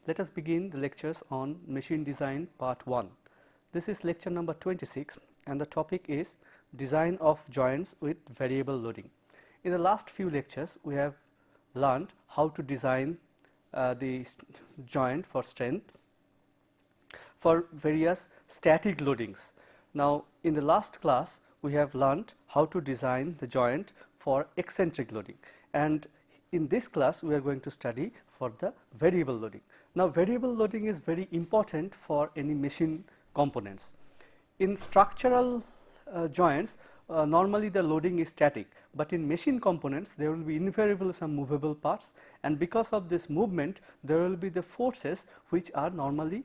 Let us begin the lectures on machine design part 1. This is lecture number 26 and the topic is design of joints with variable loading. In the last few lectures we have learned how to design the joint for strength for various static loadings. Now in the last class we have learned how to design the joint for eccentric loading, and in this class we are going to study for the variable loading. Now variable loading is very important for any machine components. In structural joints normally the loading is static, but in machine components there will be invariably some movable parts, and because of this movement there will be the forces which are normally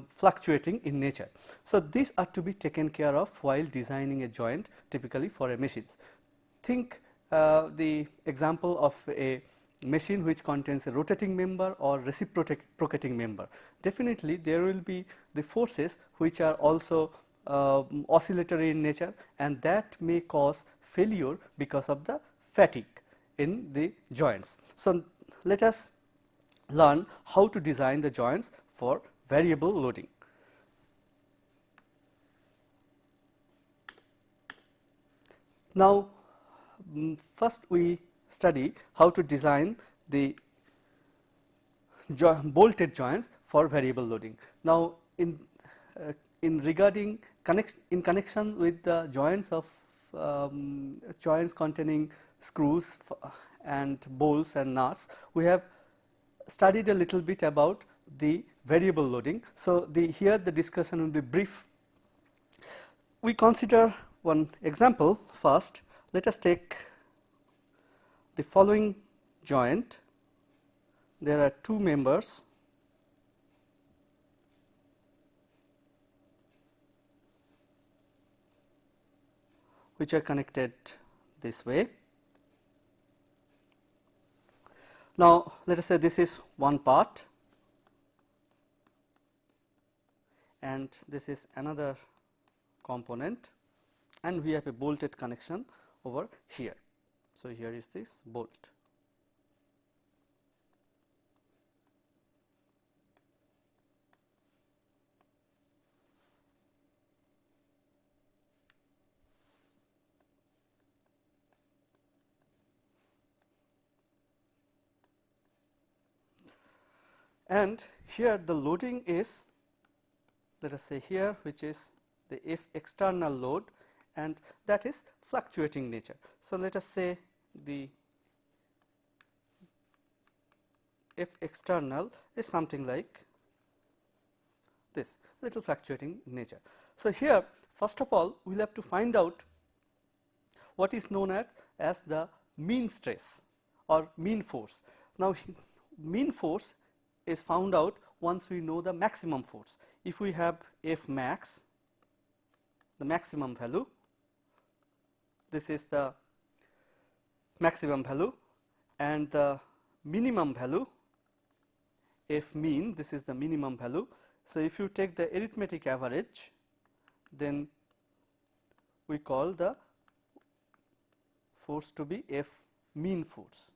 fluctuating in nature. So these are to be taken care of while designing a joint typically for a machines. Think the example of a machine which contains a rotating member or reciprocating member. Definitely there will be the forces which are also oscillatory in nature, and that may cause failure because of the fatigue in the joints. So let us learn how to design the joints for variable loading. Now first we study how to design the bolted joints for variable loading. Now in regarding connection with the joints of joints containing screws and bolts and nuts, we have studied a little bit about the variable loading. So here the discussion will be brief. We consider one example first. Let us take the following joint. There are two members which are connected this way. Now let us say this is one part and this is another component, and we have a bolted connection over here. So here is this bolt. And here the loading is, let us say here, which is the F external load, and that is fluctuating nature. So let us say the F external is something like this, little fluctuating nature. So here first of all we will have to find out what is known as the mean stress or mean force. Now mean force is found out once we know the maximum force. If we have F max, the maximum value, this is the maximum value, and the minimum value F mean, this is the minimum value. So if you take the arithmetic average, then we call the force to be F mean force.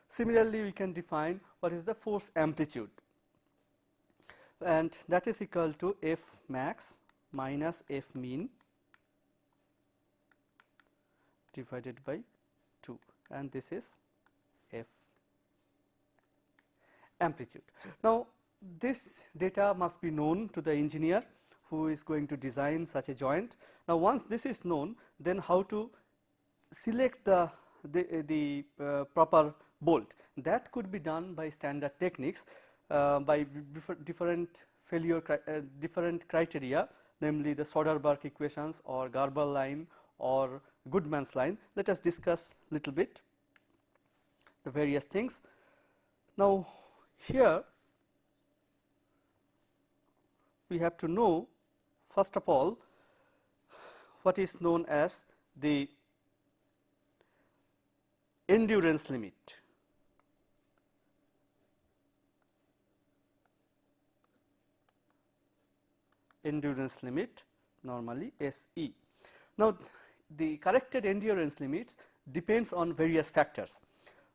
Similarly, we can define what is the force amplitude, and that is equal to F max minus F mean divided by 2, and this is F amplitude. Now this data must be known to the engineer who is going to design such a joint. Now once this is known, then how to select the proper bolt, that could be done by standard techniques, by different different criteria, namely the Soderberg equations or Gerber line or Goodman's line. Let us discuss little bit the various things. Now here we have to know first of all what is known as the endurance limit. Endurance limit, normally SE. Now the corrected endurance limits depends on various factors.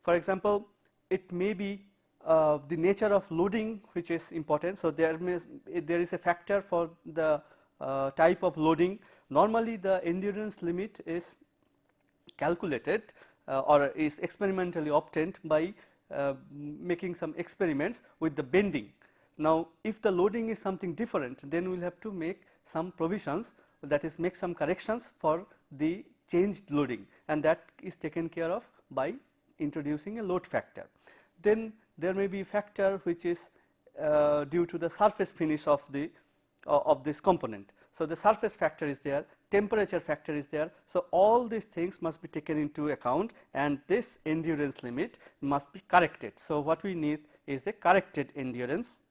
For example, it may be the nature of loading which is important. So, there is a factor for the type of loading. Normally the endurance limit is calculated or is experimentally obtained by making some experiments with the bending. Now, if the loading is something different, then we will have to make some provisions, that is make some corrections for the changed loading, and that is taken care of by introducing a load factor. Then there may be a factor which is due to the surface finish of this component. So, the surface factor is there, temperature factor is there. So, all these things must be taken into account, and this endurance limit must be corrected. So, what we need is a corrected endurance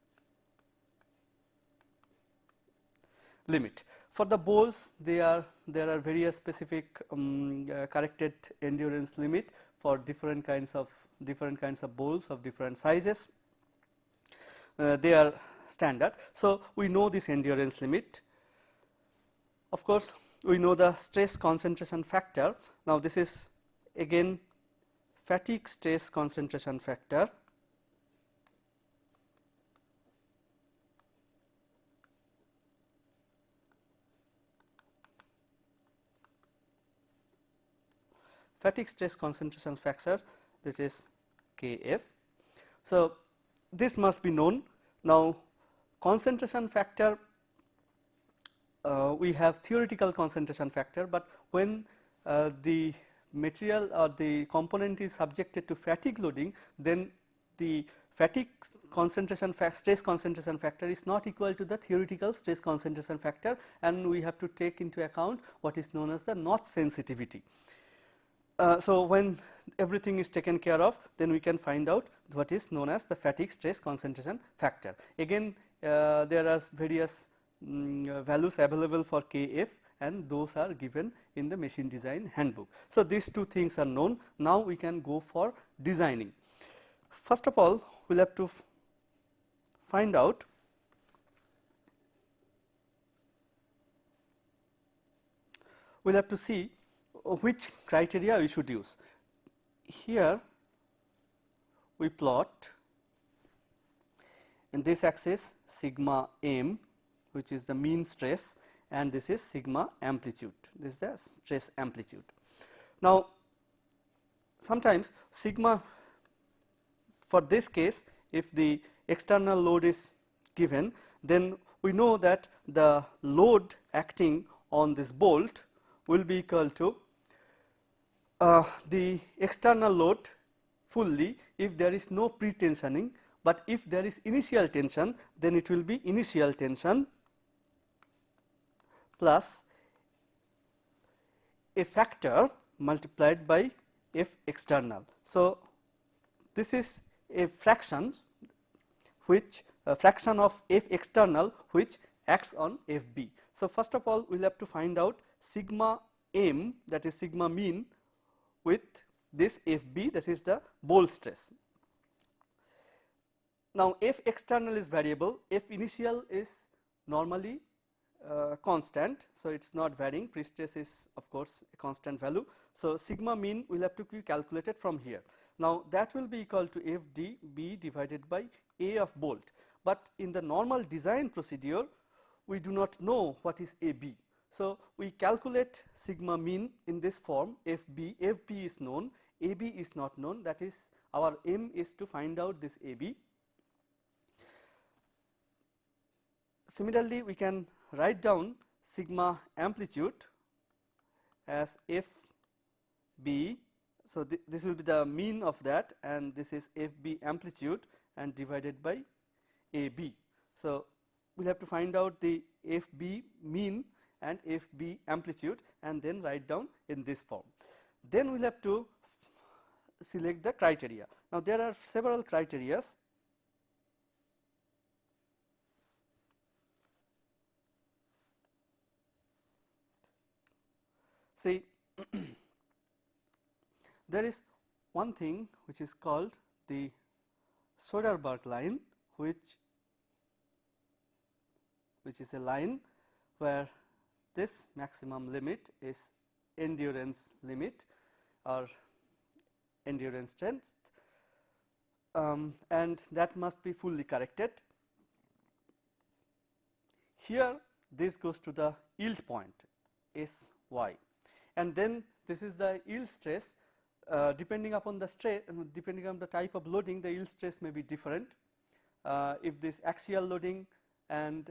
limit. For the bowls, there are various specific corrected endurance limit for different kinds of bowls of different sizes. They are standard. So, we know this endurance limit. Of course, we know the stress concentration factor. Now, this is again fatigue stress concentration factor. Fatigue stress concentration factor, this is Kf. So, this must be known. Now, concentration factor, we have theoretical concentration factor, but when the material or the component is subjected to fatigue loading, then the fatigue concentration stress concentration factor is not equal to the theoretical stress concentration factor, and we have to take into account what is known as the notch sensitivity. So, when everything is taken care of, then we can find out what is known as the fatigue stress concentration factor. Again, there are various values available for Kf, and those are given in the machine design handbook. So, these two things are known. Now, we can go for designing. First of all, we will have to find out we will have to see which criteria we should use. Here we plot in this axis sigma m, which is the mean stress, and this is sigma amplitude, this is the stress amplitude. Now, sometimes sigma, for this case, if the external load is given, then we know that the load acting on this bolt will be equal to the external load fully if there is no pre-tensioning, but if there is initial tension, then it will be initial tension plus a factor multiplied by F external. So, this is a fraction which fraction of F external which acts on Fb. So, first of all we will have to find out sigma m, that is sigma mean, with this Fb, that is the bolt stress. Now, F external is variable, F initial is normally constant. So, it is not varying, pre-stress is of course a constant value. So, sigma mean will have to be calculated from here. Now, that will be equal to Fdb divided by A of bolt, but in the normal design procedure we do not know what is AB. So, we calculate sigma mean in this form Fb, Fb is known, AB is not known, that is our aim is to find out this AB. Similarly, we can write down sigma amplitude as Fb. So, this will be the mean of that, and this is Fb amplitude and divided by AB. So, we will have to find out the Fb mean and Fb amplitude and then write down in this form. Then we will have to select the criteria. Now, there are several criteria. See, there is one thing which is called the Soderberg line, which is a line where this maximum limit is endurance limit or endurance strength, and that must be fully corrected. Here this goes to the yield point SY, and then this is the yield stress. Depending upon the stress, depending on the type of loading, the yield stress may be different. If this axial loading and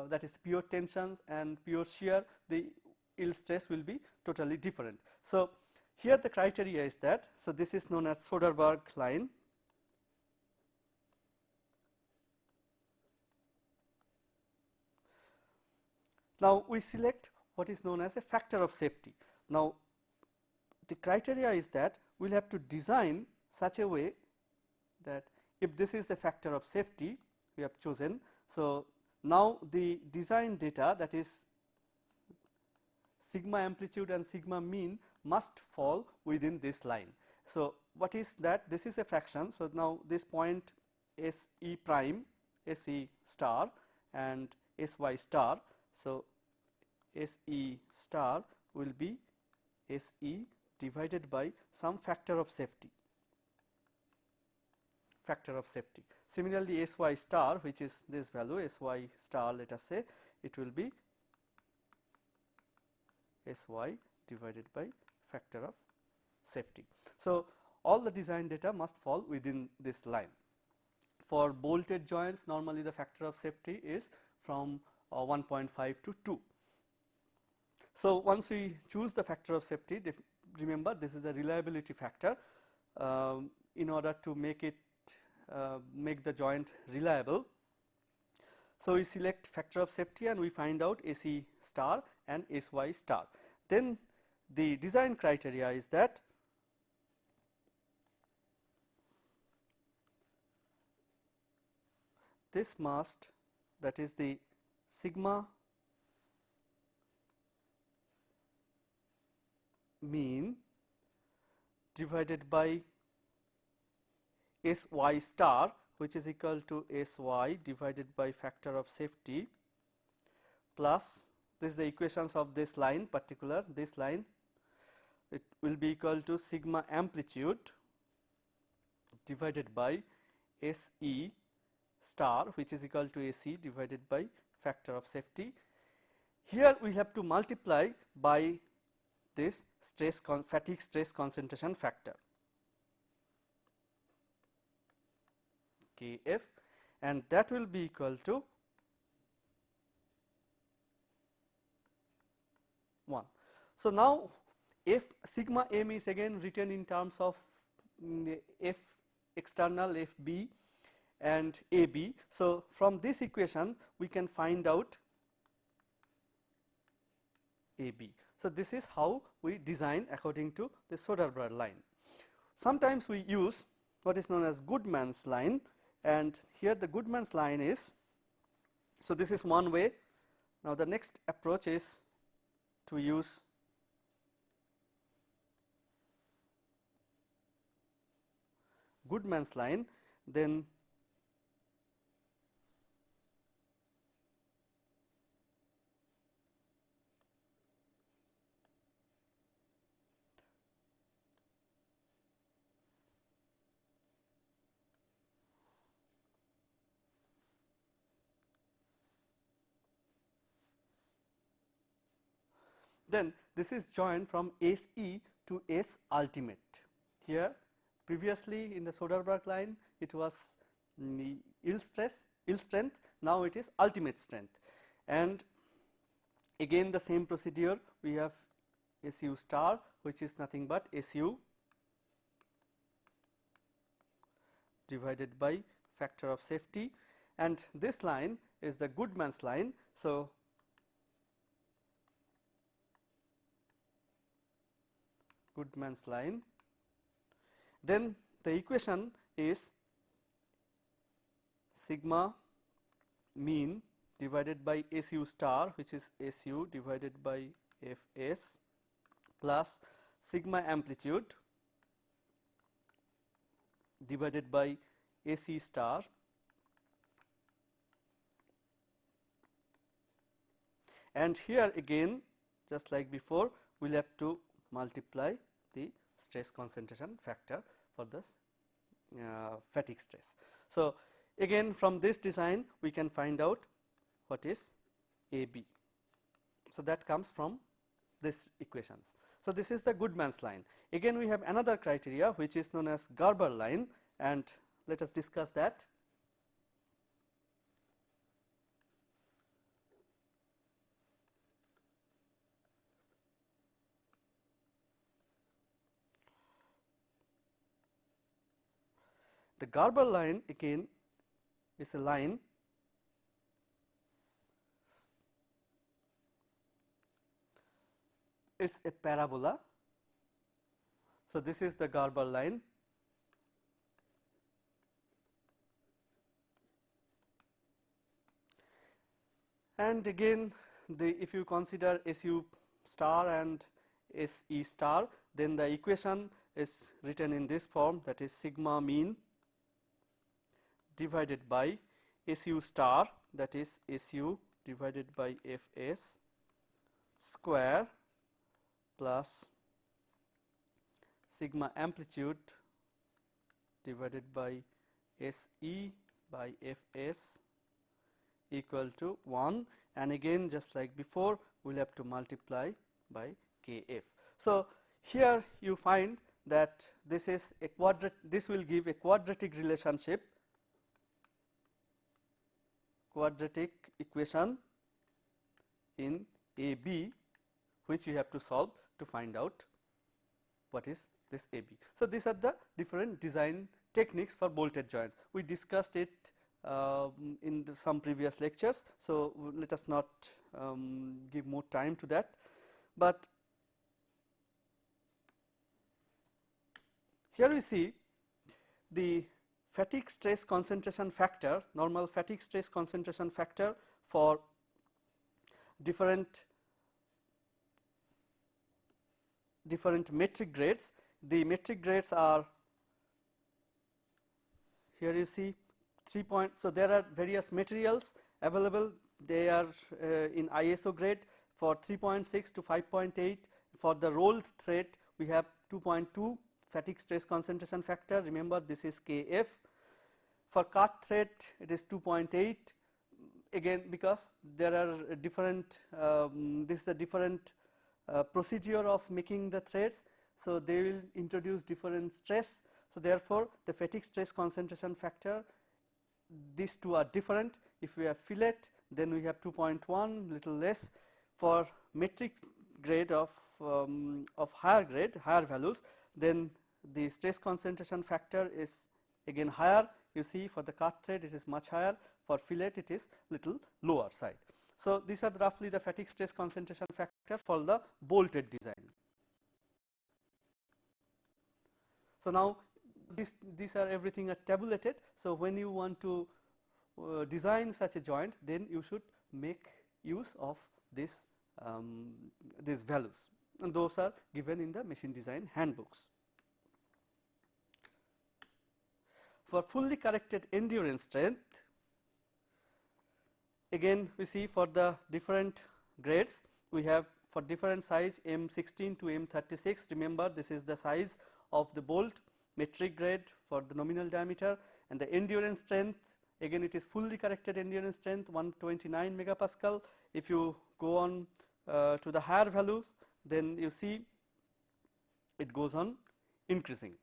that is pure tensions and pure shear, the yield stress will be totally different. So here the criteria is that, so this is known as Soderberg line. Now we select what is known as a factor of safety. Now the criteria is that we will have to design such a way that if this is the factor of safety we have chosen, so now the design data, that is sigma amplitude and sigma mean, must fall within this line. So what is that? This is a fraction. So now this point SE prime, SE star and SY star. So SE star will be SE divided by some factor of safety. Similarly, SY star, which is this value, SY star, let us say, it will be SY divided by factor of safety. So all the design data must fall within this line. For bolted joints, normally the factor of safety is from 1.5 to 2. So once we choose the factor of safety, remember this is a reliability factor. In order to make it make the joint reliable, so we select factor of safety and we find out SE star and SY star. Then the design criteria is that this must, that is the sigma mean divided by SY star, which is equal to SY divided by factor of safety, plus this is the equations of this line, particular this line, it will be equal to sigma amplitude divided by SE star, which is equal to SE divided by factor of safety. Here we have to multiply by this fatigue stress concentration factor Kf, and that will be equal to 1. So now F sigma m is again written in terms of F external, Fb and AB. So from this equation we can find out AB. So this is how we design according to the Soderberg line. Sometimes we use what is known as Goodman's line, and here the Goodman's line is, so this is one way. Now the next approach is to use Goodman's line, then this is joined from SE to S ultimate. Here previously in the Soderberg line it was yield strength, now it is ultimate strength, and again the same procedure, we have SU star, which is nothing but SU divided by factor of safety, and this line is the Goodman's line. So Goodman's line, then the equation is sigma mean divided by SU star, which is SU divided by Fs, plus sigma amplitude divided by SE star, and here again just like before we will have to multiply the stress concentration factor for this fatigue stress. So, again from this design we can find out what is AB. So, that comes from this equations. So, this is the Goodman's line. Again we have another criteria which is known as Gerber line, and let us discuss that. The Gerber line again is a line it is a parabola. So, this is the Gerber line, and again if you consider SU star and SE star, then the equation is written in this form, that is sigma mean divided by SU star, that is SU divided by Fs square plus sigma amplitude divided by Se by Fs equal to 1, and again just like before we will have to multiply by Kf. So, here you find that this is a this will give a quadratic relationship, quadratic equation in AB, which you have to solve to find out what is this AB. So, these are the different design techniques for bolted joints. We discussed it in some previous lectures. So, let us not give more time to that, but here we see the fatigue stress concentration factor, normal fatigue stress concentration factor for different metric grades. The metric grades are, here you see 3 points. So, there are various materials available, they are in ISO grade for 3.6 to 5.8. For the rolled thread we have 2.2 fatigue stress concentration factor, remember this is Kf. For cut thread it is 2.8, again because there are different this is a different procedure of making the threads. So, they will introduce different stress. So, therefore, the fatigue stress concentration factor, these two are different. If we have fillet, then we have 2.1, little less. For metric grade of higher grade, higher values, then the stress concentration factor is again higher. You see for the cut thread it is much higher, for fillet it is little lower side. So, these are roughly the fatigue stress concentration factor for the bolted design. So, now these are everything are tabulated. So, when you want to design such a joint, then you should make use of this these values, and those are given in the machine design handbooks. For fully corrected endurance strength, again we see for the different grades we have for different size M16 to M36. Remember this is the size of the bolt, metric grade for the nominal diameter, and the endurance strength, again it is fully corrected endurance strength 129 megapascal. If you go on to the higher values, then you see it goes on increasing.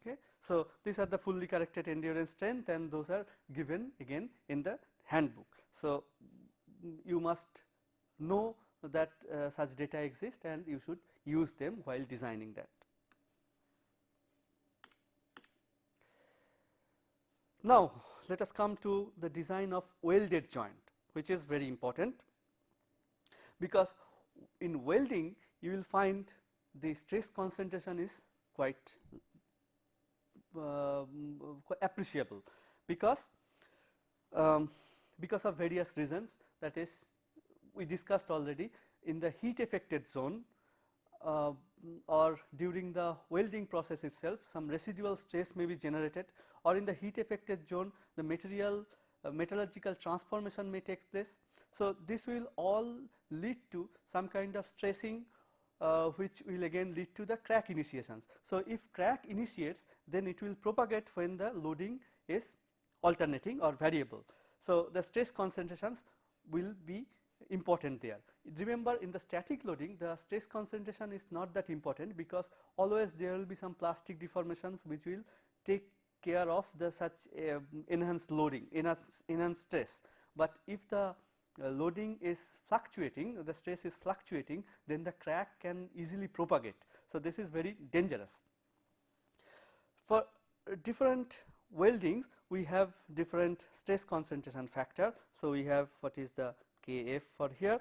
Okay. So, these are the fully corrected endurance strength, and those are given again in the handbook. So, you must know that such data exist, and you should use them while designing that. Now, let us come to the design of welded joint, which is very important, because in welding you will find the stress concentration is quite appreciable, because of various reasons, that is we discussed already. In the heat affected zone or during the welding process itself, some residual stress may be generated, or in the heat affected zone the metallurgical transformation may take place. So, this will all lead to some kind of stressing which will again lead to the crack initiations. So, if crack initiates, then it will propagate when the loading is alternating or variable. So, the stress concentrations will be important there. Remember, in the static loading, the stress concentration is not that important, because always there will be some plastic deformations which will take care of the such enhanced loading, enhanced stress. But if the loading is fluctuating, the stress is fluctuating, then the crack can easily propagate. So, this is very dangerous. For different weldings, we have different stress concentration factor. So, we have what is the Kf for here.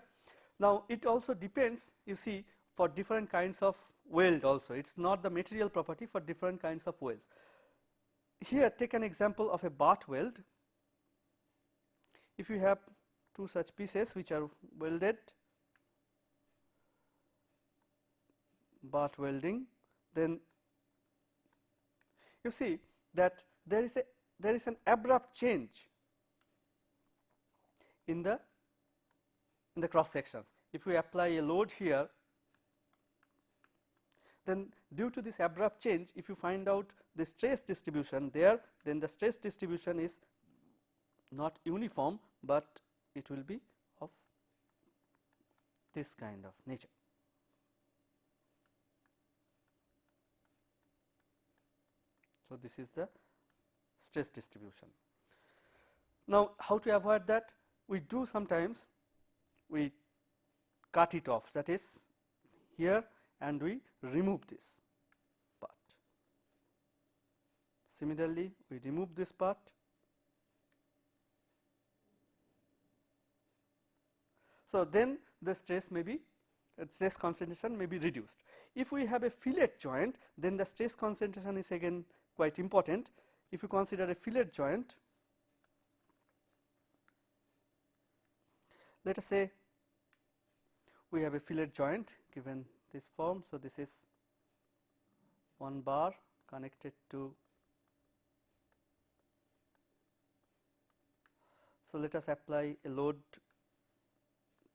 Now, it also depends, you see, for different kinds of weld also, it is not the material property for different kinds of welds. Here, take an example of a butt weld. If you have two such pieces which are welded, butt welding, then you see that there is an abrupt change in the cross sections. If we apply a load here, then due to this abrupt change, if you find out the stress distribution there, then the stress distribution is not uniform, but it will be of this kind of nature. So, this is the stress distribution. Now, how to avoid that? We do sometimes we cut it off, that is here, and we remove this part. Similarly, we remove this part. So, then the stress may be stress concentration may be reduced. If we have a fillet joint, then the stress concentration is again quite important. If you consider a fillet joint, let us say we have a fillet joint given this form. So, this is one bar connected to. So, let us apply a load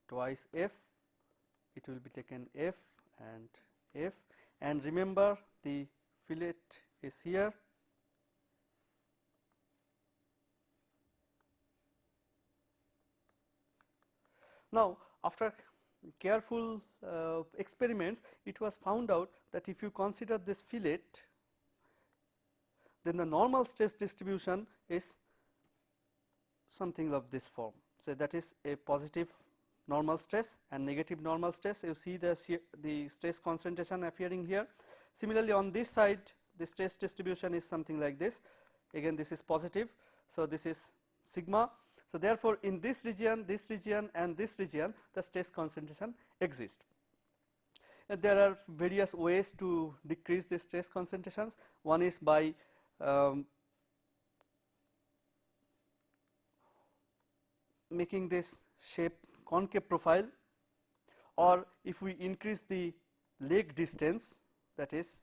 twice F, it will be taken F, and remember the fillet is here. Now, after careful experiments, it was found out that if you consider this fillet, then the normal stress distribution is something of this form. So, that is a positive normal stress and negative normal stress. You see the stress concentration appearing here. Similarly, on this side, the stress distribution is something like this. Again, this is positive. So, this is sigma. So, therefore, in this region, and this region, the stress concentration exists. And there are various ways to decrease the stress concentrations. One is by making this shape concave profile, or if we increase the leg distance, that is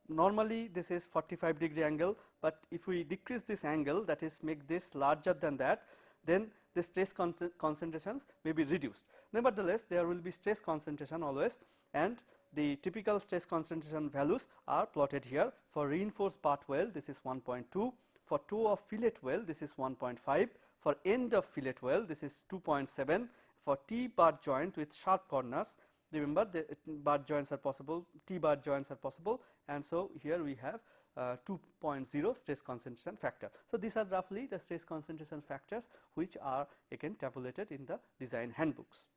normally this is 45-degree angle, but if we decrease this angle, that is make this larger than that, then the stress concentrations may be reduced. Nevertheless, there will be stress concentration always, and the typical stress concentration values are plotted here. For reinforced butt weld, this is 1.2, for toe of fillet weld, this is 1.5, for end of fillet weld, this is 2.7, for T-bar joint with sharp corners. Remember, the bar joints are possible, T-bar joints are possible, and so here we have 2.0 stress concentration factor. So, these are roughly the stress concentration factors which are again tabulated in the design handbooks.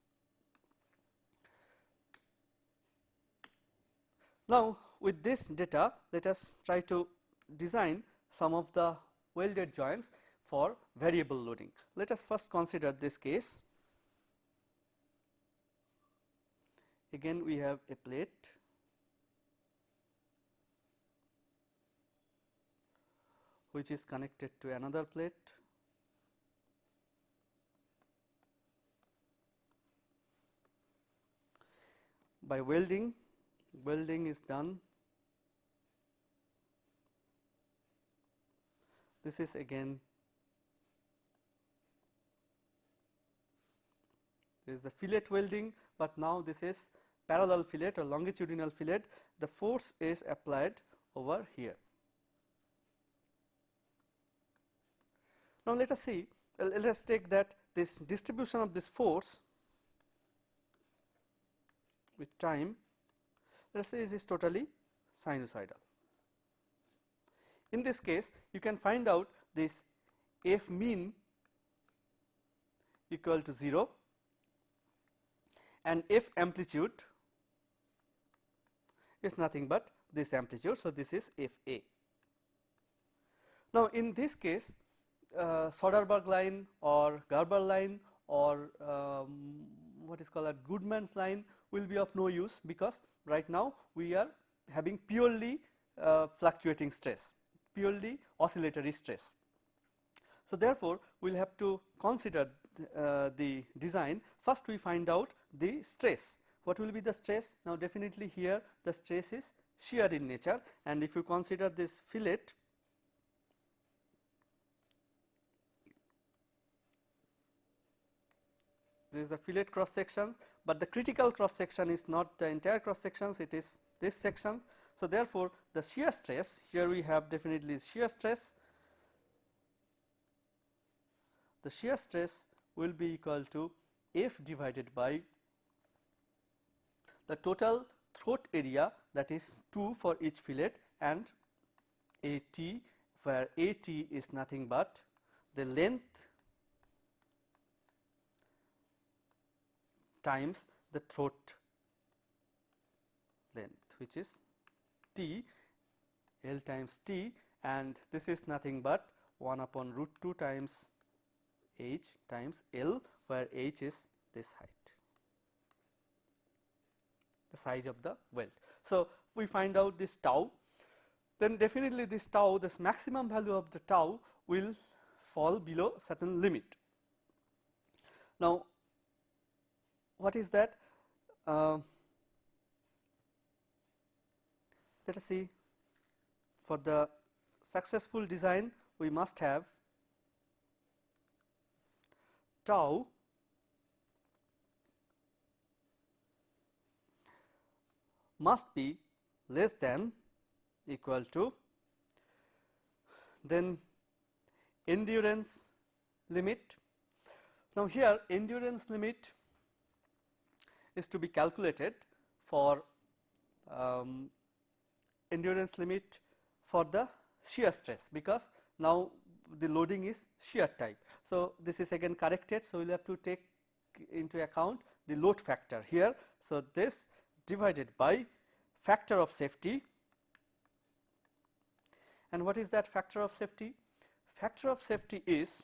Now, with this data, let us try to design some of the welded joints for variable loading. Let us first consider this case. Again, we have a plate which is connected to another plate. By welding is done. This is again, this is the fillet welding, but now this is parallel fillet or longitudinal fillet, the force is applied over here. Now let us see, let us take that this distribution of this force with time, let us say it is totally sinusoidal. In this case, you can find out this F mean equal to 0 and F amplitude is nothing but this amplitude. So, this is F A. Now, in this case, Soderberg line or Gerber line or what is called a Goodman's line will be of no use, because right now we are having purely fluctuating stress, purely oscillatory stress. So, therefore, we will have to consider the design. First we find out the stress. What will be the stress? Now, definitely here the stress is shear in nature, and if you consider this fillet, there is a fillet cross sections, but the critical cross section is not the entire cross sections, it is this sections. So, therefore, the shear stress here we have definitely shear stress. The shear stress will be equal to F divided by the total throat area, that is 2 for each fillet, and AT, where AT is nothing but the length times the throat length, which is T, L times T, and this is nothing but 1 upon root 2 times H times L, where H is this height, the size of the weld. So, we find out this tau, then definitely this tau, this maximum value of the tau will fall below certain limit. Now, what is that? Let us see, for the successful design we must have tau must be less than equal to then endurance limit. Now, here endurance limit is to be calculated for endurance limit for the shear stress, because now the loading is shear type. So, this is again corrected. So, we will have to take into account the load factor here. So, this divided by factor of safety, and what is that factor of safety? Factor of safety is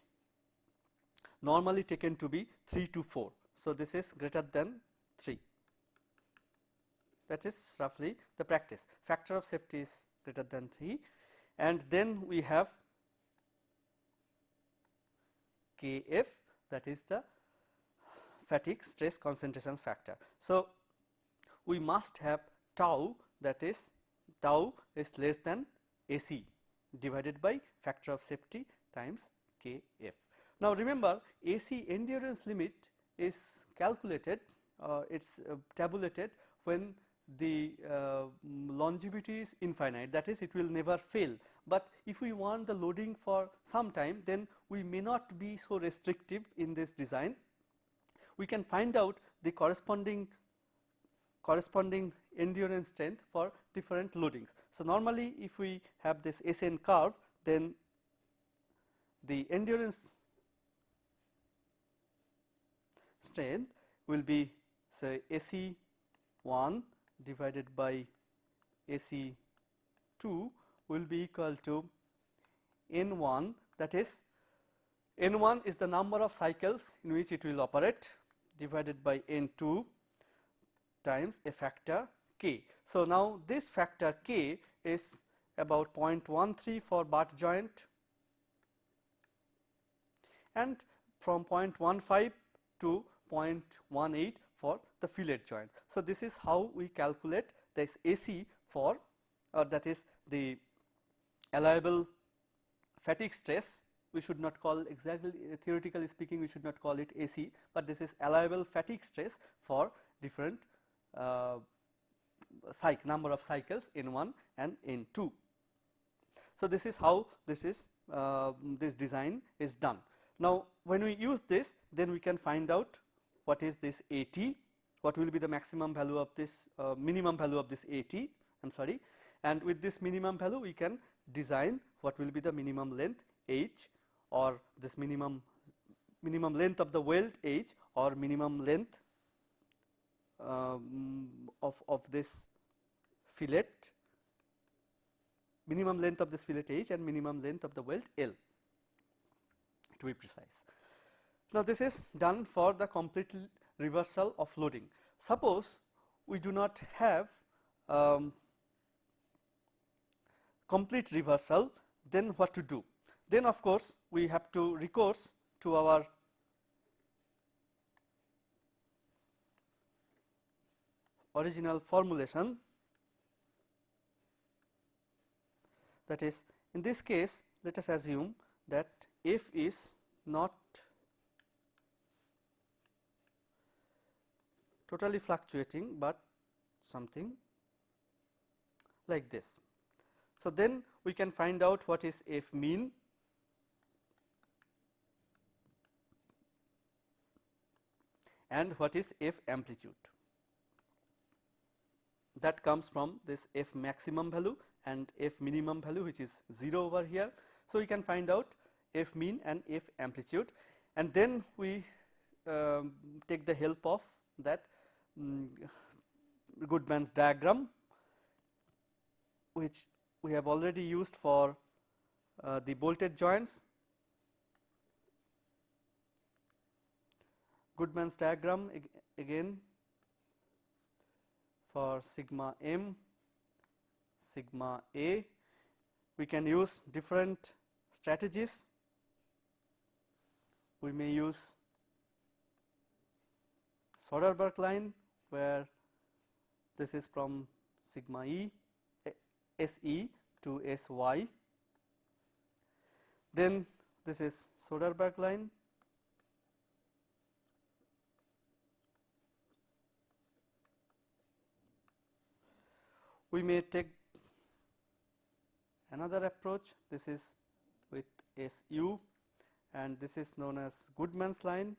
normally taken to be 3 to 4. So, this is greater than 3, that is roughly the practice. Factor of safety is greater than 3, and then we have Kf, that is the fatigue stress concentration factor. So, we must have tau, that is tau is less than AC divided by factor of safety times Kf. Now, remember AC endurance limit is calculated, it is tabulated when the longevity is infinite, that is it will never fail. But if we want the loading for some time, then we may not be so restrictive in this design. We can find out the corresponding endurance strength for different loadings. So, normally if we have this SN curve, then the endurance strength will be, say, AC1 divided by AC2 will be equal to N1, that is N1 is the number of cycles in which it will operate, divided by N2 times a factor K. So, now this factor K is about 0.13 for butt joint and from 0.15 to 0.18 for the fillet joint. So, this is how we calculate this AC for, that is the allowable fatigue stress. We should not call exactly, theoretically speaking, we should not call it AC, but this is allowable fatigue stress for different number of cycles N1 and N2. So, this is how this design is done. Now, when we use this, then we can find out what is this AT, what will be the maximum value of this minimum value of this AT, I am sorry, and with this minimum value we can design what will be the minimum length H, or this minimum length of the weld H, or minimum length of this fillet, minimum length of this fillet H and minimum length of the weld L, to be precise. Now, this is done for the complete reversal of loading. Suppose we do not have complete reversal, then what to do? Then of course, we have to recourse to our original formulation, that is, in this case let us assume that F is not totally fluctuating, but something like this. So, then we can find out what is F mean and what is F amplitude. That comes from this F maximum value and F minimum value, which is 0 over here. So, we can find out F mean and F amplitude, and then we take the help of that Goodman's diagram, which we have already used for the bolted joints. Goodman's diagram again for sigma m, sigma a. We can use different strategies. We may use Soderberg line, where this is from sigma e SE to SY. Then this is Soderberg line. We may take another approach. This is with SU, and this is known as Goodman's line.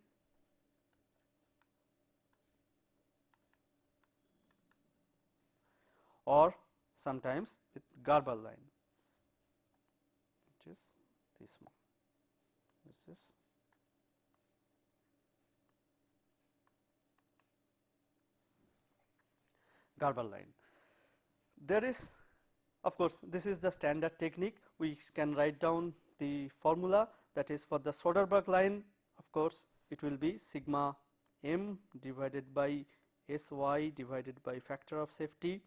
Or sometimes with Garber line, which is this one. This is Garber line. There is, of course, this is the standard technique. We can write down the formula, that is, for the Soderberg line, of course, it will be sigma m divided by SY divided by factor of safety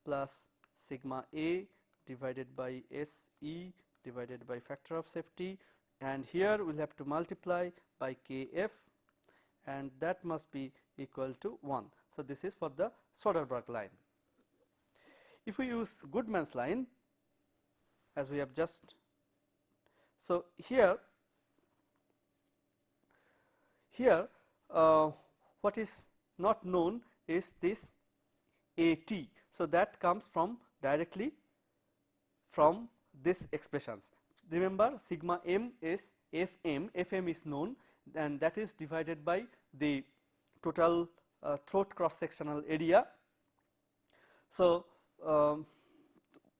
plus sigma a divided by SE divided by factor of safety, and here we will have to multiply by Kf, and that must be equal to 1. So, this is for the Soderberg line. If we use Goodman's line, as we have just, so here what is not known is this AT. So, that comes from directly from this expressions. Remember, sigma m is Fm is known, and that is divided by the total throat cross sectional area. So,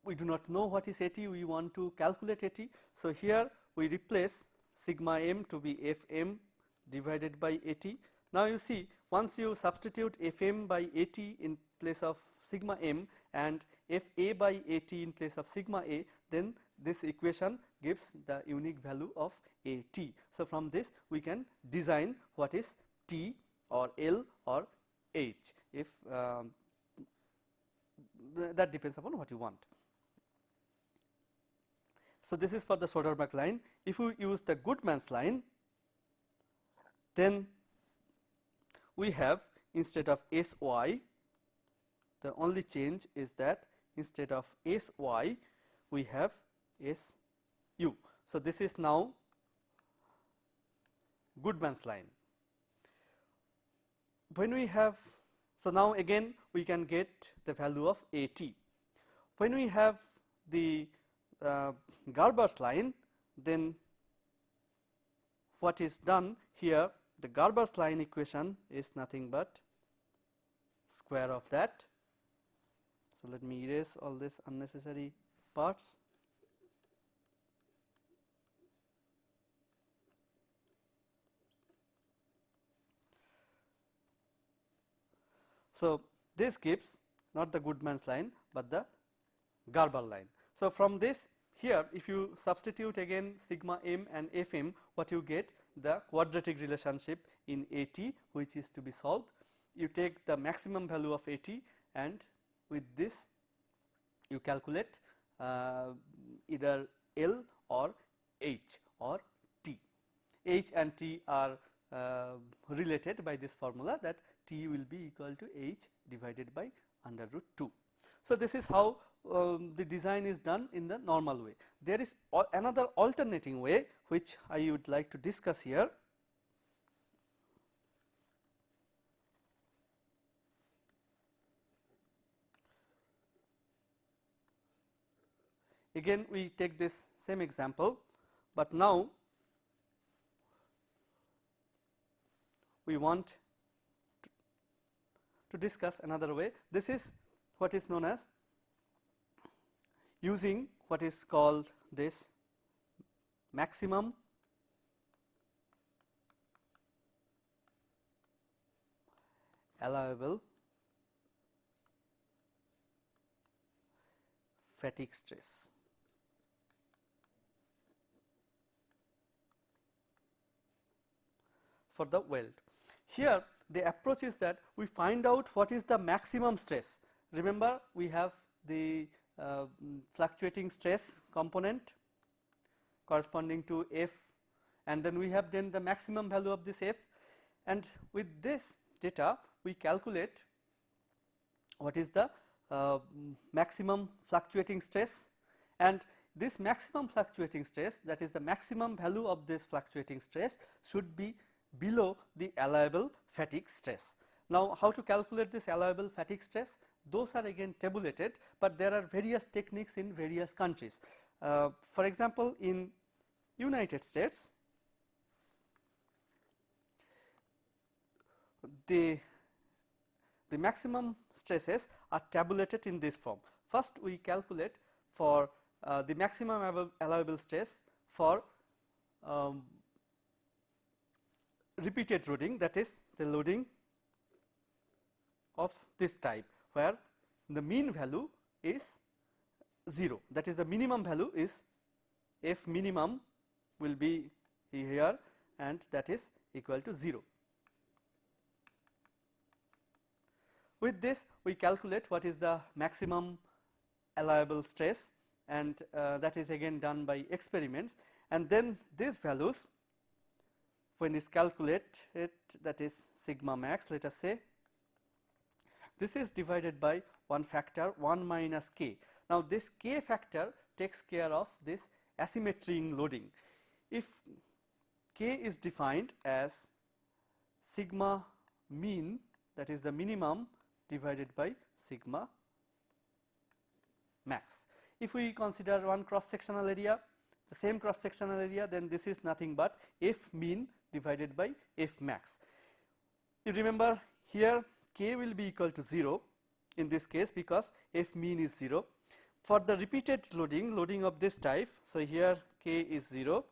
we do not know what is AT, we want to calculate AT. So, here we replace sigma m to be Fm divided by AT. Now, you see, once you substitute Fm by AT in place of sigma m and Fa by AT in place of sigma a, then this equation gives the unique value of AT. So, from this we can design what is T or L or H, if that depends upon what you want. So, this is for the Soderberg line. If we use the Goodman's line, then we have, instead of SY, the only change is that instead of SY we have SU. So, this is now Goodman's line. When we have So now again we can get the value of AT. When we have the Gerber's line, then what is done here, the Gerber's line equation is nothing but square of that. So let me erase all these unnecessary parts. So this gives not the Goodman's line, but the Gerber line. So from this, here if you substitute again sigma m and fm, what you get, the quadratic relationship in AT, which is to be solved. You take the maximum value of AT, and with this you calculate either L or H or T. H and T are related by this formula, that T will be equal to H divided by under root 2. So this is how the design is done in the normal way. There is another alternating way which I would like to discuss here. Again we take this same example, but now we want to discuss another way. This is what is known as using what is called this maximum allowable fatigue stress. For the weld. Here the approach is that we find out what is the maximum stress. Remember, we have the fluctuating stress component corresponding to F, and then we have then the maximum value of this F, and with this data we calculate what is the maximum fluctuating stress, and this maximum fluctuating stress, that is the maximum value of this fluctuating stress, should be below the allowable fatigue stress. Now, how to calculate this allowable fatigue stress? Those are again tabulated, but there are various techniques in various countries. For example, in United States, the maximum stresses are tabulated in this form. First we calculate for the maximum allowable stress for repeated loading, that is the loading of this type, where the mean value is 0, that is the minimum value is F minimum will be here, and that is equal to 0. With this we calculate what is the maximum allowable stress, and that is again done by experiments, and then these values when is calculated, that is sigma max, let us say, this is divided by one factor 1 minus k. Now this k factor takes care of this asymmetry in loading. If k is defined as sigma mean, that is the minimum, divided by sigma max. If we consider one cross sectional area, the same cross sectional area, then this is nothing but F mean divided by F max. You remember here k will be equal to 0 in this case, because F mean is 0. For the repeated loading of this type, so here k is 0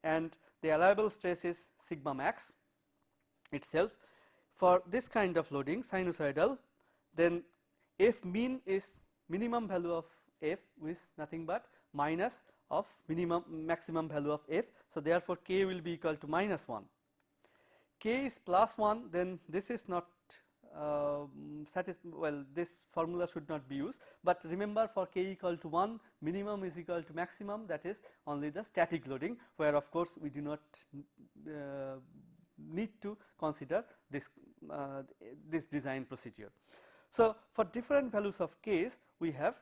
and the allowable stress is sigma max itself. For this kind of loading, sinusoidal, then F mean is minimum value of F is nothing but minus of maximum value of F. So therefore k will be equal to minus 1. K is plus 1, then this is not well, this formula should not be used, but remember, for k equal to 1, minimum is equal to maximum, that is only the static loading, where of course we do not need to consider this this design procedure. So for different values of k's we have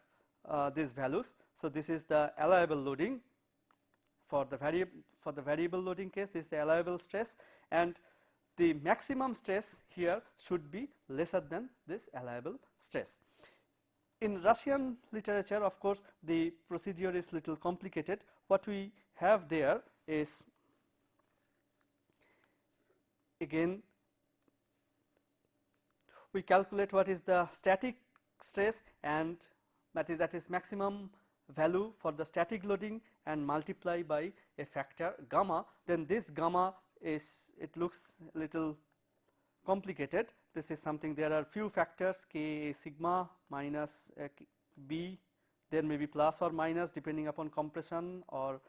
these values. So this is the allowable loading. For the variable loading case, this is the allowable stress, and the maximum stress here should be lesser than this allowable stress. In Russian literature, of course, the procedure is little complicated. What we have there is, again, we calculate what is the static stress, and that is maximum value for the static loading, and multiply by a factor gamma. Then this gamma is, it looks little complicated. This is something, there are few factors, k sigma minus b, there may be plus or minus depending upon compression or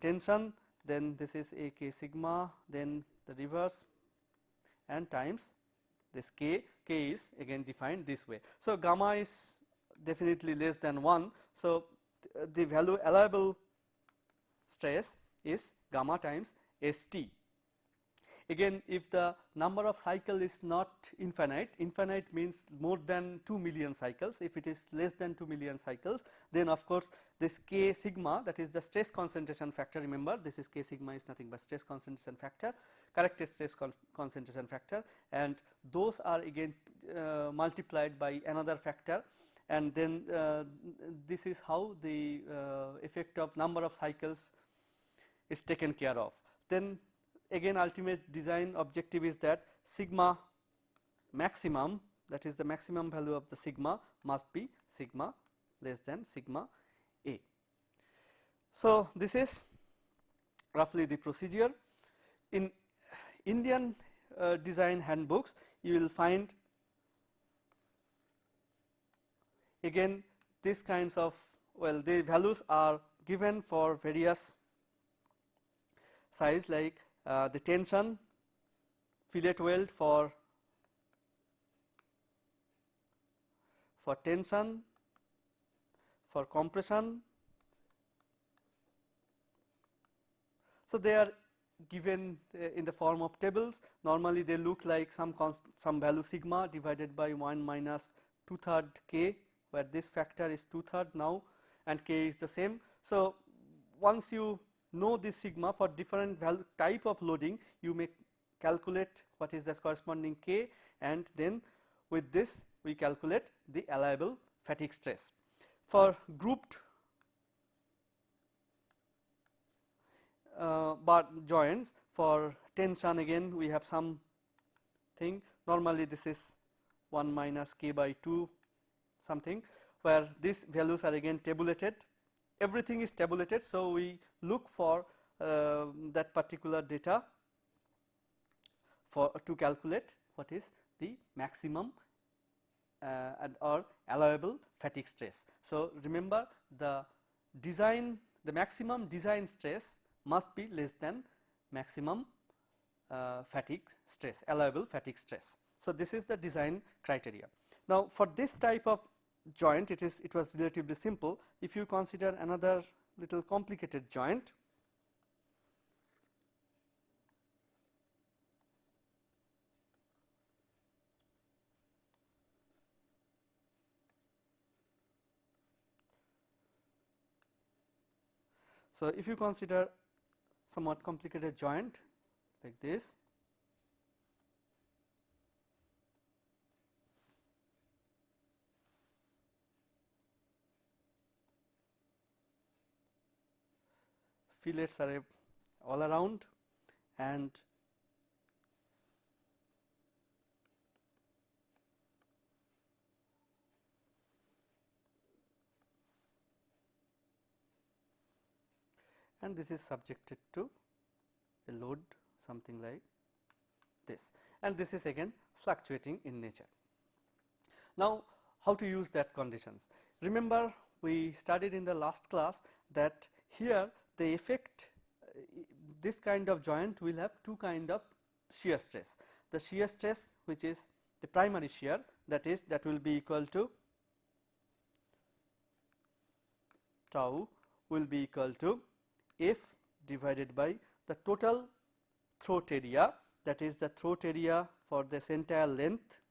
tension. Then this is a k sigma, then the reverse, and times this k is again defined this way. So gamma is definitely less than 1. So the value allowable stress is gamma times St. Again, if the number of cycle is not infinite, infinite means more than 2 million cycles. If it is less than 2 million cycles, then of course this k sigma, that is the stress concentration factor, remember this is k sigma is nothing but stress concentration factor, corrected stress concentration factor, and those are again multiplied by another factor, and then this is how the effect of number of cycles is taken care of. Then again, ultimate design objective is that sigma maximum, that is the maximum value of the sigma, must be sigma less than sigma a. So this is roughly the procedure. In Indian design handbooks, you will find again these kinds of, well, the values are given for various size, like the tension, fillet weld for tension, for compression. So they are given in the form of tables. Normally they look like some value sigma divided by 1 minus 2/3 k, where this factor is 2/3 now, and k is the same. So once you know this sigma for different value type of loading, you may calculate what is the corresponding k, and then with this we calculate the allowable fatigue stress. For grouped bar joints, for tension again we have some thing, normally this is 1 minus k by 2 something, where these values are again tabulated. Everything is tabulated, so we look for that particular data to calculate what is the maximum or allowable fatigue stress. So remember, the maximum design stress must be less than maximum fatigue stress, allowable fatigue stress. So this is the design criteria. Now for this type of joint, it was relatively simple. If you consider another little complicated joint, so if you consider somewhat complicated joint like this, fillets are all around, and this is subjected to a load something like this, and this is again fluctuating in nature. Now how to use that conditions? Remember, we studied in the last class that here the effect, this kind of joint will have two kind of shear stress. The shear stress which is the primary shear, that will be equal to tau will be equal to F divided by the total throat area, that is the throat area for this entire length,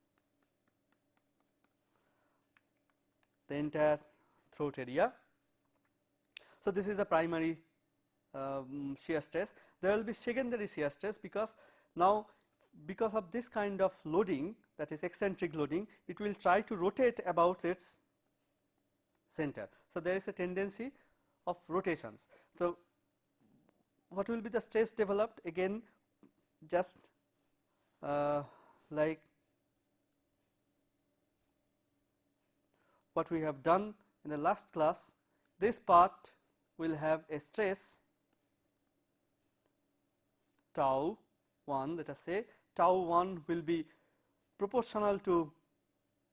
the entire throat area. So this is the primary shear stress. There will be secondary shear stress, because Now, because of this kind of loading, that is eccentric loading, it will try to rotate about its center. So, there is a tendency of rotations. So, what will be the stress developed? Again, just like what we have done in the last class, this part will have a stress tau 1, let us say tau 1 will be proportional to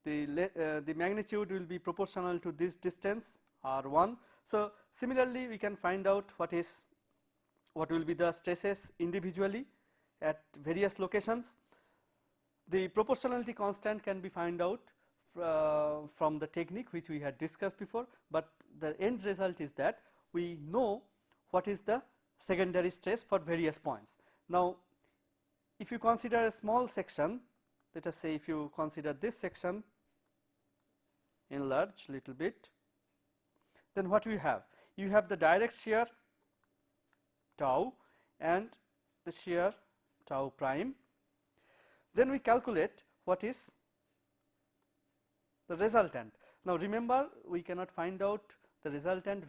the magnitude will be proportional to this distance r1. So, similarly we can find out what will be the stresses individually at various locations. The proportionality constant can be found out from the technique which we had discussed before, but the end result is that we know what is the secondary stress for various points. Now, if you consider a small section, let us say if you consider this section enlarge little bit, then what you have? You have the direct shear tau and the shear tau prime. Then we calculate what is the resultant. Now, remember we cannot find out the resultant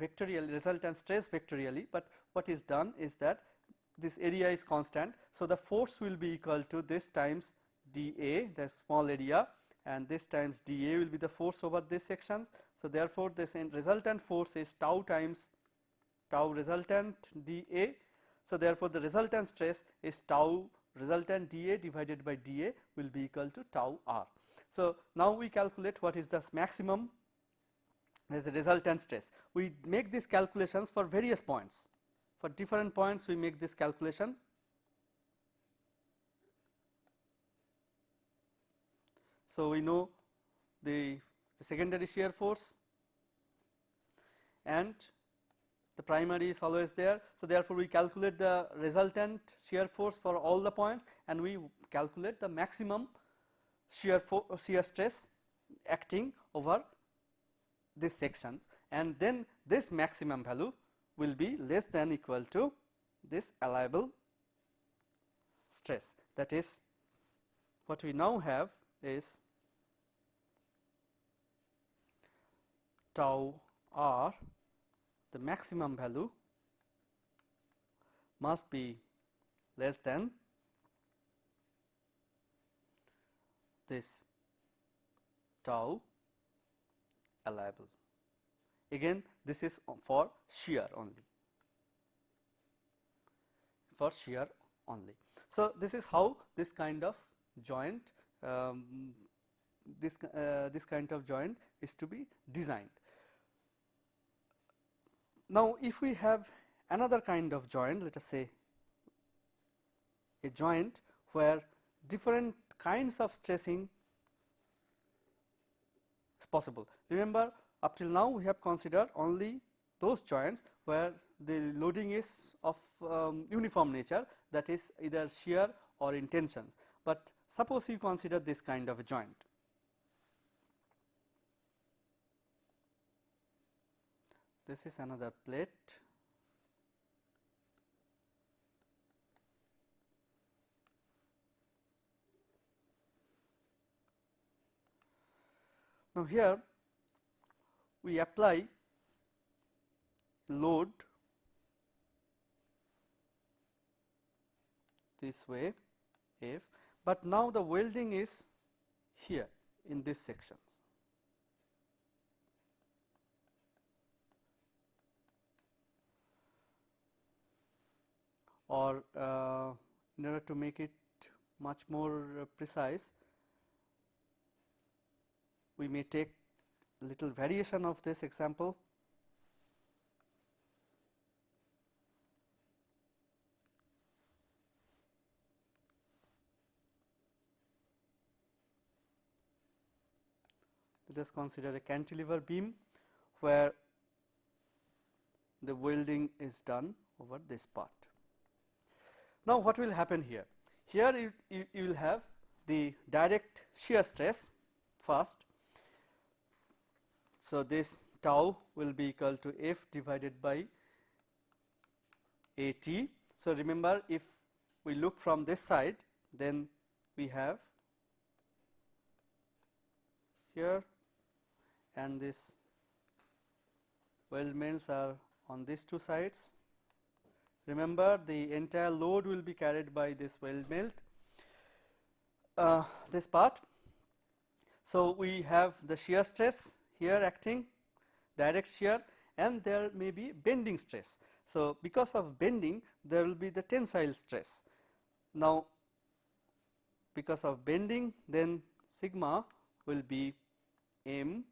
stress vectorially, but what is done is that this area is constant. So, the force will be equal to this times dA, the small area, and this times dA will be the force over these sections. So, therefore, this resultant force is tau times tau resultant dA. So, therefore, the resultant stress is tau resultant dA divided by dA will be equal to tau r. So, now we calculate what is the maximum as a resultant stress. We make these calculations for various points. For different points we make these calculations. So, we know the secondary shear force and the primary is always there. So, therefore, we calculate the resultant shear force for all the points and we calculate the maximum shear stress acting over this section, and then this maximum value will be less than equal to this allowable stress. That is, what we now have is tau r, the maximum value must be less than this tau allowable. Again, this is for shear only, for shear only. So, this is how this kind of joint this kind of joint is to be designed. Now, if we have another kind of joint, let us say a joint where different kinds of stressing is possible. Remember, up till now we have considered only those joints where the loading is of uniform nature, that is either shear or in tensions. But suppose you consider this kind of a joint. This is another plate. Now, here we apply load this way F, but now the welding is here in these sections. Or in order to make it much more precise, we may take little variation of this example. Let us consider a cantilever beam where the welding is done over this part. Now, what will happen here? Here you will have the direct shear stress first. So, this tau will be equal to F divided by AT. So, remember, if we look from this side, then we have here, and this weld melts are on these two sides. Remember, the entire load will be carried by this weld melt, this part. So, we have the shear stress here acting, direct shear, and there may be bending stress. So, because of bending, there will be the tensile stress. Now, because of bending, then sigma will be m.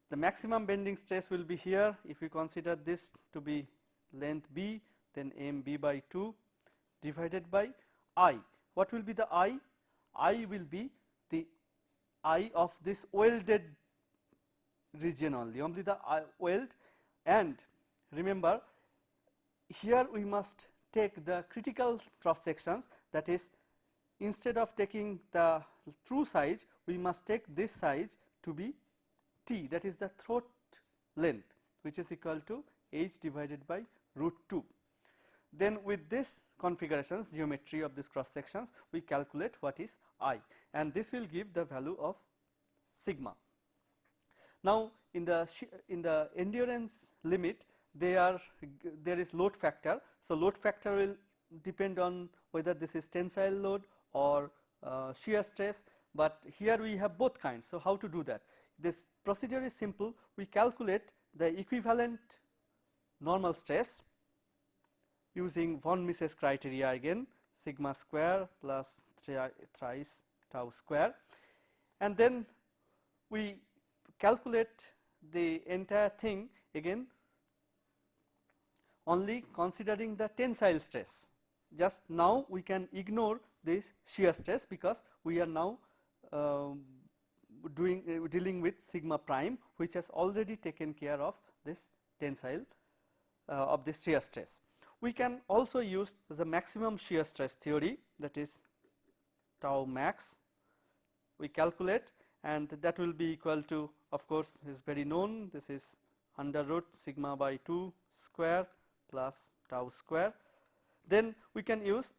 The maximum bending stress will be here. If we consider this to be length b, then m b by 2 divided by I. What will be the I? I will be the I of this welded region only the weld. And remember, here we must take the critical cross sections, that is, instead of taking the true size, we must take this size to be T, that is the throat length, which is equal to h divided by root 2. Then with this configurations, geometry of this cross sections, we calculate what is I, and this will give the value of sigma. Now, in the endurance limit, there is load factor. So, load factor will depend on whether this is tensile load or shear stress, but here we have both kinds. So, how to do that? This procedure is simple. We calculate the equivalent normal stress using von Mises criteria again, sigma square plus thrice tau square, and then we calculate the entire thing again only considering the tensile stress. Just now we can ignore this shear stress because we are now dealing with sigma prime, which has already taken care of this tensile of this shear stress. We can also use the maximum shear stress theory, that is tau max. We calculate, and that will be equal to, of course, is very known, this is under root sigma by 2 square plus tau square. Then we can use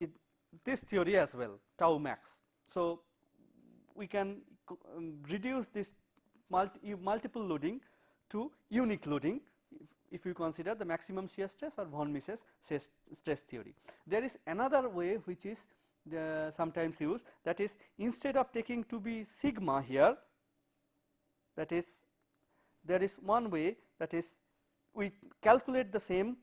this theory as well, tau max. So, we can reduce this multiple loading to unique loading if you consider the maximum shear stress or von Mises stress theory. There is another way which is sometimes used, that is, instead of taking to be sigma here, that is, there is one way, that is, we calculate the same,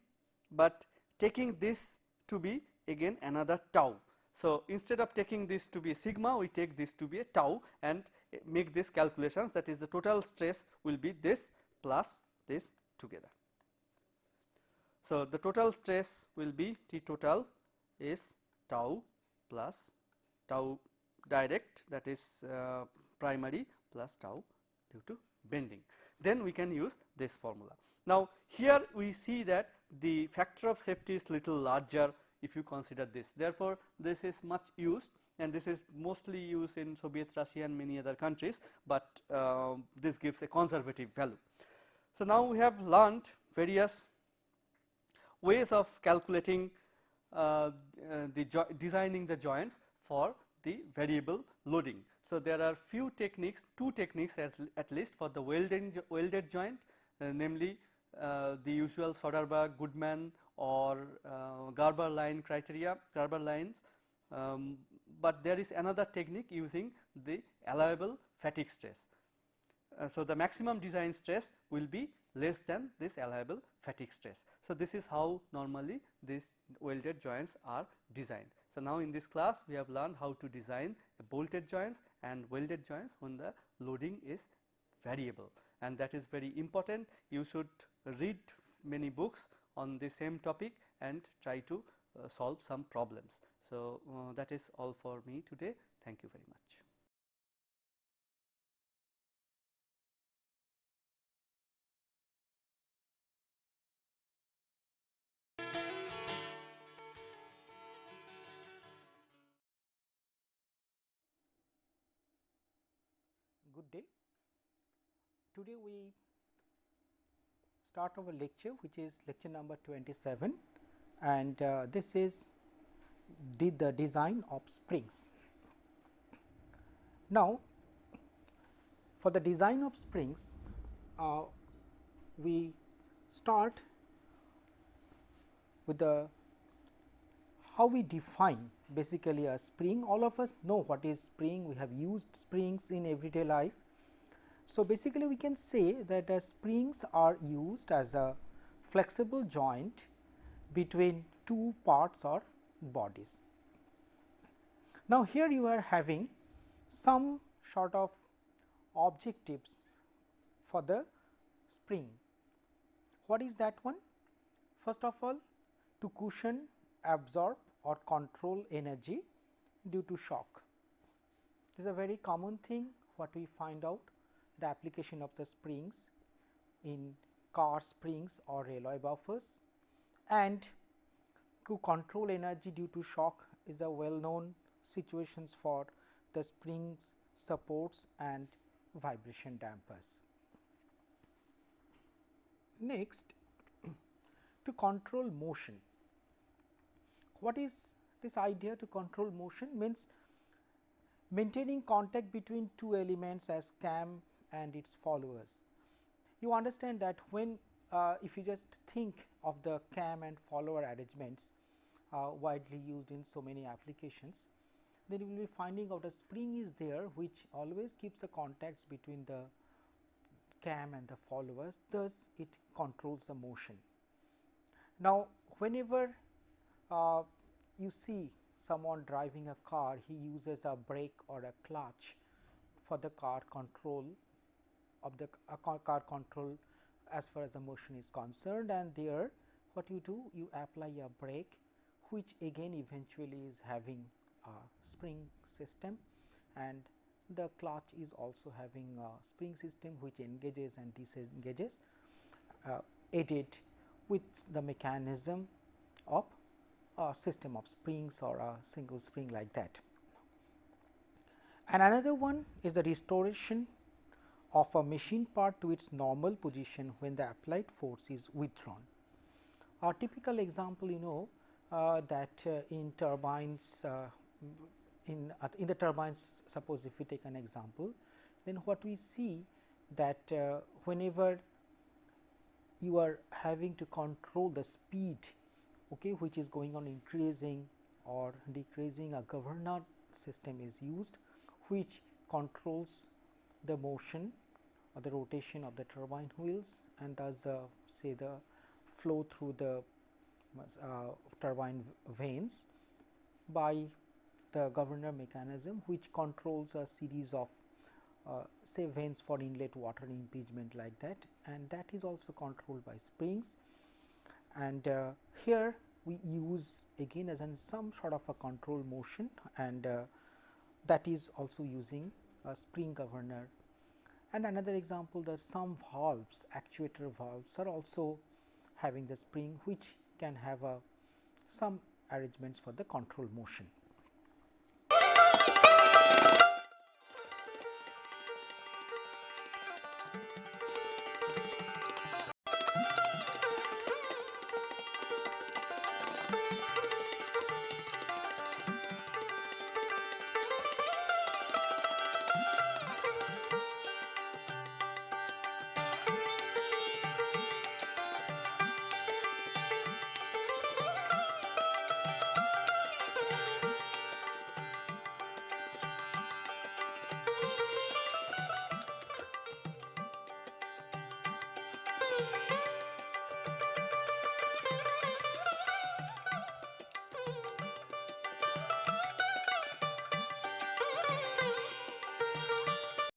but taking this to be again another tau. So, instead of taking this to be sigma, we take this to be a tau and make this calculations, that is, the total stress will be this plus this together. So, the total stress will be T total is tau plus tau direct, that is primary, plus tau due to bending. Then we can use this formula. Now, here we see that the factor of safety is little larger if you consider this. Therefore, this is much used, and this is mostly used in Soviet Russia and many other countries, but this gives a conservative value. So, now we have learned various ways of calculating designing the joints for the variable loading. So, there are few techniques, two techniques at least for the welded joint, namely the usual Soderberg, Goodman or Garber line criteria, Garber lines, but there is another technique using the allowable fatigue stress. So, the maximum design stress will be less than this allowable fatigue stress. So, this is how normally these welded joints are designed. So, now in this class we have learned how to design bolted joints and welded joints when the loading is variable, and that is very important. You should read many books on the same topic and try to solve some problems. So, that is all for me today. Thank you very much. Good day. Today we start our lecture, which is lecture number 27, and this is did the design of springs. Now, for the design of springs, we start with the how we define basically a spring. All of us know what is spring, we have used springs in everyday life. So, basically we can say that springs are used as a flexible joint between two parts or bodies. Now, here you are having some sort of objectives for the spring. What is that one? First of all, to cushion, absorb or control energy due to shock. This is a very common thing what we find out, the application of the springs in car springs or railway buffers, and to control energy due to shock is a well known situations for the springs, supports and vibration dampers. Next, to control motion. What is this idea to control motion? Means maintaining contact between two elements as cam and its followers. You understand that when if you just think of the cam and follower arrangements widely used in so many applications, then you will be finding out a spring is there which always keeps the contacts between the cam and the followers, thus it controls the motion. Now, whenever you see someone driving a car, he uses a brake or a clutch for the car control of the car control as far as the motion is concerned, and there what you do, you apply a brake which again eventually is having a spring system, and the clutch is also having a spring system which engages and disengages aided with the mechanism of a system of springs or a single spring like that. And another one is the restoration of a machine part to its normal position when the applied force is withdrawn. A typical example, you know, that in turbines, in the turbines, suppose if we take an example, then what we see that whenever you are having to control the speed, okay, which is going on increasing or decreasing, a governor system is used which controls the motion or the rotation of the turbine wheels, and thus say the flow through the turbine vanes by the governor mechanism which controls a series of say vanes for inlet water impingement like that, and that is also controlled by springs. And here we use again as some sort of a control motion, and that is also using a spring governor. And another example, that some valves, actuator valves are also having the spring which can have some arrangements for the control motion.